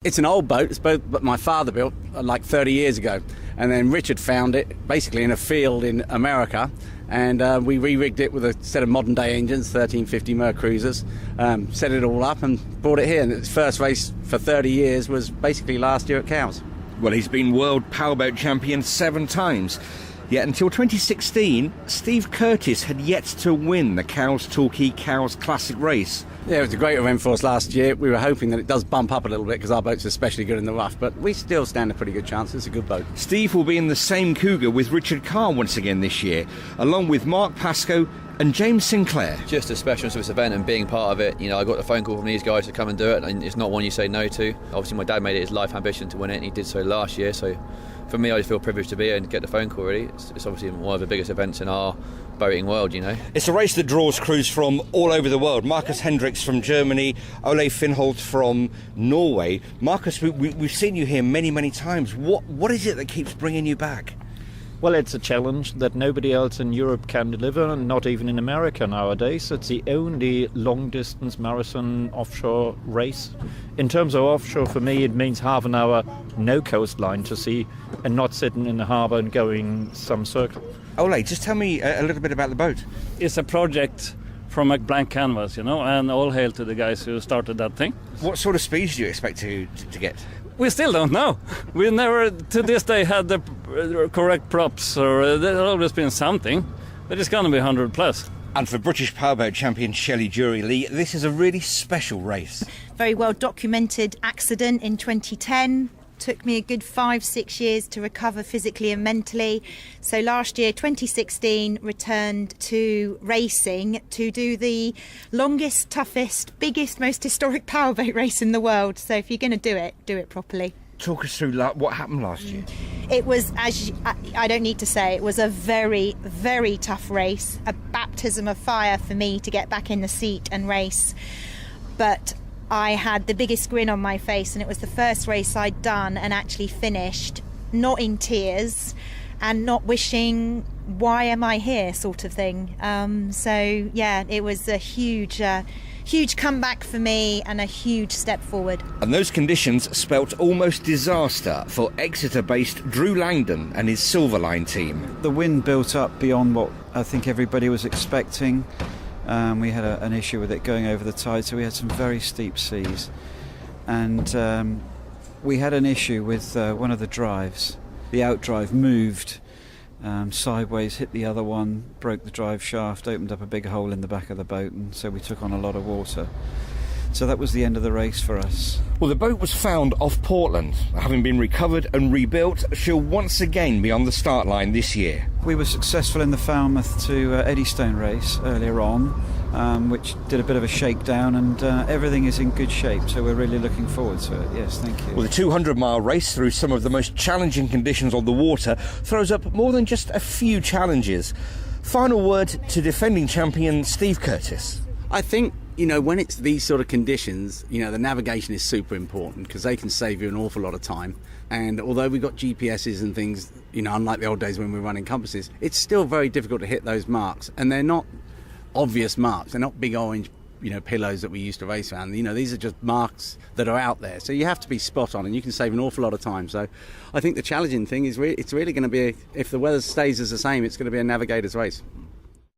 It's an old boat. It's a boat that my father built like 30 years ago. And then Richard found it basically in a field in America. And we re-rigged it with a set of modern-day engines, 1350 Mer Cruisers, set it all up and brought it here. And its first race for 30 years was basically last year at Cowes. Well, he's been World Powerboat Champion 7 times. Yet until 2016, Steve Curtis had yet to win the Cowes Torquay Cowes Classic race. Yeah, it was a great event for us last year. We were hoping that it does bump up a little bit because our boat's especially good in the rough, but we still stand a pretty good chance. It's a good boat. Steve will be in the same Cougar with Richard Carr once again this year, along with Mark Pascoe and James Sinclair. Just a specialness of this event and being part of it. You know, I got the phone call from these guys to come and do it, and it's not one you say no to. Obviously, my dad made it his life ambition to win it, and he did so last year. So, for me, I just feel privileged to be here and get the phone call. Really, it's obviously one of the biggest events in our boating world. You know, it's a race that draws crews from all over the world. Marcus Hendricks from Germany, Ole Finholt from Norway. Marcus, we've seen you here many times. What is it that keeps bringing you back? Well, it's a challenge that nobody else in Europe can deliver, and not even in America nowadays. It's the only long-distance marathon offshore race. In terms of offshore, for me, it means half an hour, no coastline to see, and not sitting in the harbour and going some circle. Ole, just tell me a little bit about the boat. It's a project from a blank canvas, you know, and all hail to the guys who started that thing. What sort of speeds do you expect to get? We still don't know. We never, to this day, had the correct props, or there's always been something, but it's going to be 100 plus. And for British Powerboat champion Shelley Drury-Lee, this is a really special race. Very well documented accident in 2010. Took me a good 5-6 years to recover physically and mentally. So last year, 2016, returned to racing to do the longest, toughest, biggest, most historic powerboat race in the world. So if you're going to do it properly. Talk us through what happened last year. It was, I don't need to say, it was a very, very tough race. A baptism of fire for me to get back in the seat and race. But I had the biggest grin on my face, and it was the first race I'd done and actually finished, not in tears and not wishing, why am I here, sort of thing. So yeah, it was a huge comeback for me and a huge step forward. And those conditions spelt almost disaster for Exeter-based Drew Langdon and his Silverline team. The wind built up beyond what I think everybody was expecting. We had an issue with it going over the tide, so we had some very steep seas. And we had an issue with one of the drives. The outdrive moved sideways, hit the other one, broke the drive shaft, opened up a big hole in the back of the boat, and so we took on a lot of water. So that was the end of the race for us. Well, the boat was found off Portland. Having been recovered and rebuilt, she'll once again be on the start line this year. We were successful in the Falmouth to Eddystone race earlier on, which did a bit of a shakedown, and everything is in good shape, so we're really looking forward to it. Yes, thank you. Well, the 200-mile race through some of the most challenging conditions on the water throws up more than just a few challenges. Final word to defending champion Steve Curtis. I think, you know, when it's these sort of conditions, you know, the navigation is super important because they can save you an awful lot of time. And although we've got GPSs and things, you know, unlike the old days when we were running compasses, it's still very difficult to hit those marks. And they're not obvious marks. They're not big orange, you know, pillows that we used to race around. You know, these are just marks that are out there. So you have to be spot on, and you can save an awful lot of time. So I think the challenging thing is it's really going to be, if the weather stays as the same, it's going to be a navigator's race.